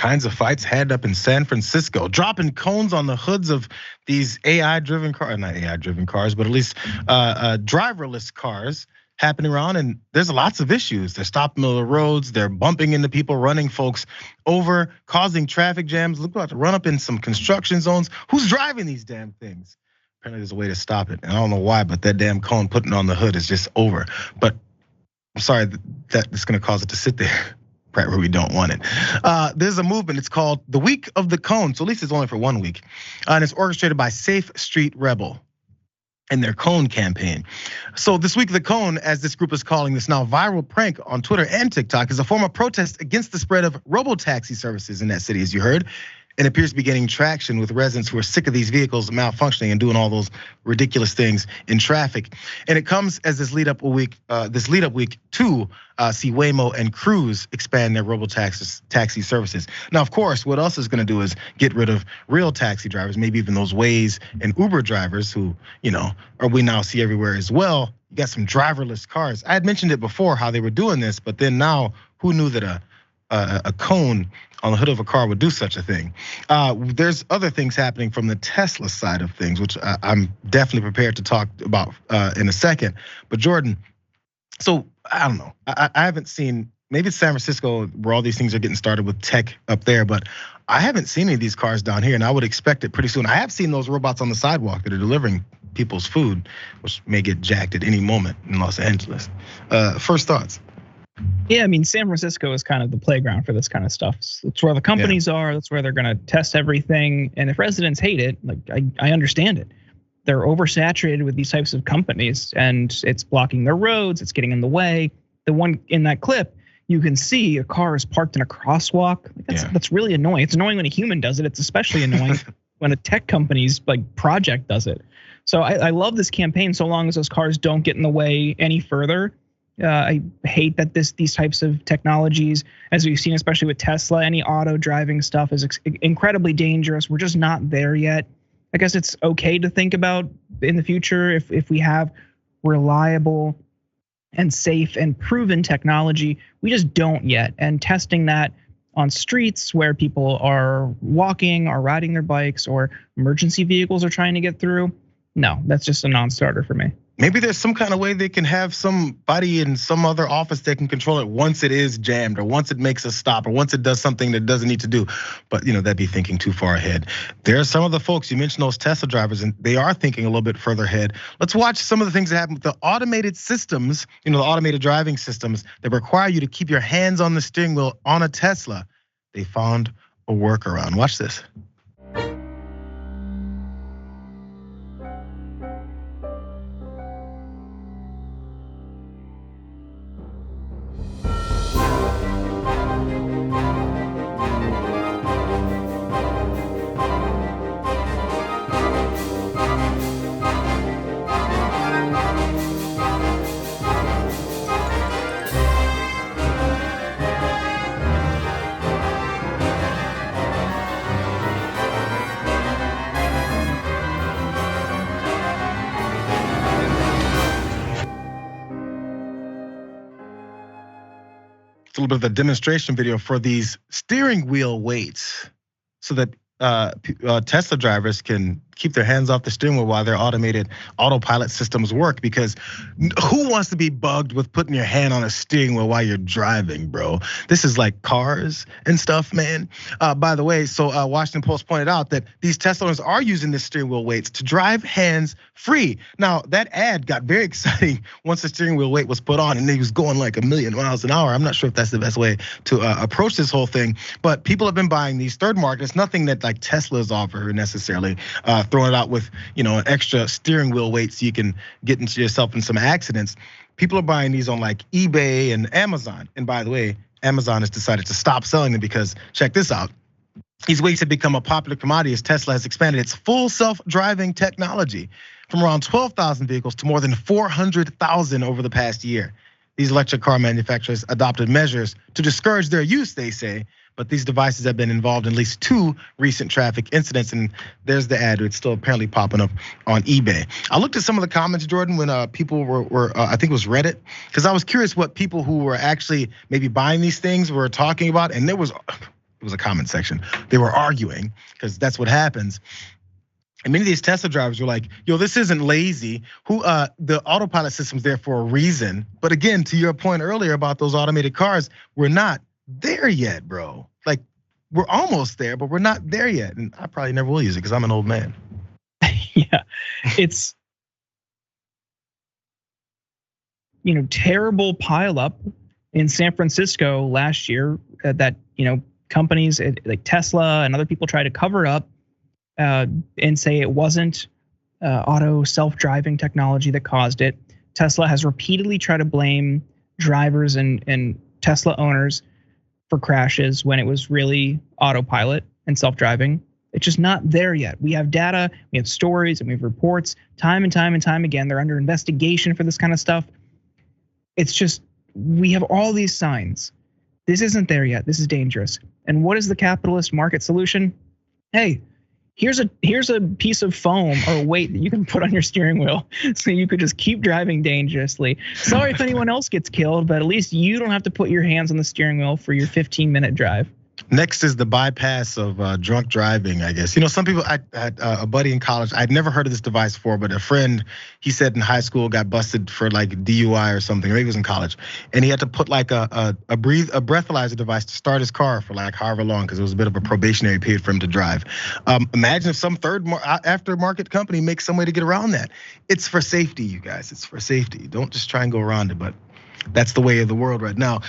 kinds of fights had up in San Francisco, dropping cones on the hoods of these AI-driven cars, not AI-driven cars, but at least driverless cars happening around. And there's lots of issues. They're stopping the middle of the roads. They're bumping into people, running folks over, causing traffic jams. Look, about to run up in some construction zones. Who's driving these damn things? Apparently there's a way to stop it. And I don't know why, but that damn cone putting on the hood is just over. But I'm sorry that it's gonna cause it to sit there right where we don't want it. There's a movement, it's called the Week of the Cone. So at least it's only for 1 week. And it's orchestrated by Safe Street Rebel and their cone campaign. So this Week of the Cone, as this group is calling this now viral prank on Twitter and TikTok, is a form of protest against the spread of robotaxi services in that city, as you heard. And appears to be getting traction with residents who are sick of these vehicles malfunctioning and doing all those ridiculous things in traffic. And it comes as this lead up week to see Waymo and Cruise expand their taxi services. Now, of course, what else is going to do is get rid of real taxi drivers, maybe even those Waze and Uber drivers who, or we now see everywhere as well. You got some driverless cars. I had mentioned it before how they were doing this, but then now who knew that a cone on the hood of a car would do such a thing. There's other things happening from the Tesla side of things, which I'm definitely prepared to talk about in a second. But Jordan, so I don't know. I haven't seen, maybe it's San Francisco where all these things are getting started with tech up there, but I haven't seen any of these cars down here, and I would expect it pretty soon. I have seen those robots on the sidewalk that are delivering people's food, which may get jacked at any moment in Los Angeles. First thoughts? Yeah, I mean, San Francisco is kind of the playground for this kind of stuff. That's where the companies are. That's where they're going to test everything. And if residents hate it, like I understand it. They're oversaturated with these types of companies, and it's blocking their roads. It's getting in the way. The one in that clip, you can see a car is parked in a crosswalk. That's really annoying. It's annoying when a human does it. It's especially annoying when a tech company's project does it. So I love this campaign so long as those cars don't get in the way any further. I hate that these types of technologies, as we've seen, especially with Tesla, any auto driving stuff is incredibly dangerous. We're just not there yet. I guess it's okay to think about in the future if we have reliable and safe and proven technology. We just don't yet. And testing that on streets where people are walking or riding their bikes or emergency vehicles are trying to get through, no, that's just a non-starter for me. Maybe there's some kind of way they can have somebody in some other office that can control it once it is jammed, or once it makes a stop, or once it does something that it doesn't need to do. But that'd be thinking too far ahead. There are some of the folks, you mentioned those Tesla drivers, and they are thinking a little bit further ahead. Let's watch some of the things that happen with the automated systems, the automated driving systems that require you to keep your hands on the steering wheel on a Tesla. They found a workaround. Watch this. It's a little bit of a demonstration video for these steering wheel weights so that Tesla drivers can keep their hands off the steering wheel while their automated autopilot systems work, because who wants to be bugged with putting your hand on a steering wheel while you're driving, bro? This is like cars and stuff, man. By the way, so Washington Post pointed out that these Tesla owners are using the steering wheel weights to drive hands free. Now, that ad got very exciting once the steering wheel weight was put on and he was going like 1,000,000 miles an hour. I'm not sure if that's the best way to approach this whole thing, but people have been buying these third markets, nothing that like Tesla's offer necessarily, throwing it out with an extra steering wheel weight so you can get into yourself in some accidents. People are buying these on like eBay and Amazon. And by the way, Amazon has decided to stop selling them because, check this out, these weights have become a popular commodity as Tesla has expanded its full self-driving technology from around 12,000 vehicles to more than 400,000 over the past year. These electric car manufacturers adopted measures to discourage their use, they say, but these devices have been involved in at least 2 recent traffic incidents, and there's the ad. It's still apparently popping up on eBay. I looked at some of the comments, Jordan, when people were I think it was Reddit, because I was curious what people who were actually maybe buying these things were talking about, and there was it was a comment section. They were arguing because that's what happens. And many of these Tesla drivers were like, yo, this isn't lazy. The autopilot system's there for a reason. But again, to your point earlier about those automated cars, we're not there yet, bro. Like, we're almost there, but we're not there yet. And I probably never will use it because I'm an old man. Yeah, it's, terrible pileup in San Francisco last year that, companies like Tesla and other people try to cover up and say it wasn't auto self-driving technology that caused it. Tesla has repeatedly tried to blame drivers and Tesla owners for crashes when it was really autopilot and self-driving. It's just not there yet. We have data, we have stories, and we have reports time and time and time again. They're under investigation for this kind of stuff. It's just, we have all these signs. This isn't there yet. This is dangerous. And what is the capitalist market solution? Hey, here's a piece of foam or weight that you can put on your steering wheel so you could just keep driving dangerously. Sorry if anyone else gets killed, but at least you don't have to put your hands on the steering wheel for your 15-minute drive. Next is the bypass of drunk driving, I guess. Some people, I had a buddy in college, I'd never heard of this device before, but a friend, he said in high school got busted for like DUI or something, or he was in college. And he had to put like a breathalyzer device to start his car for like however long, because it was a bit of a probationary period for him to drive. Imagine if some third aftermarket company makes some way to get around that. It's for safety, you guys, it's for safety. Don't just try and go around it, but that's the way of the world right now.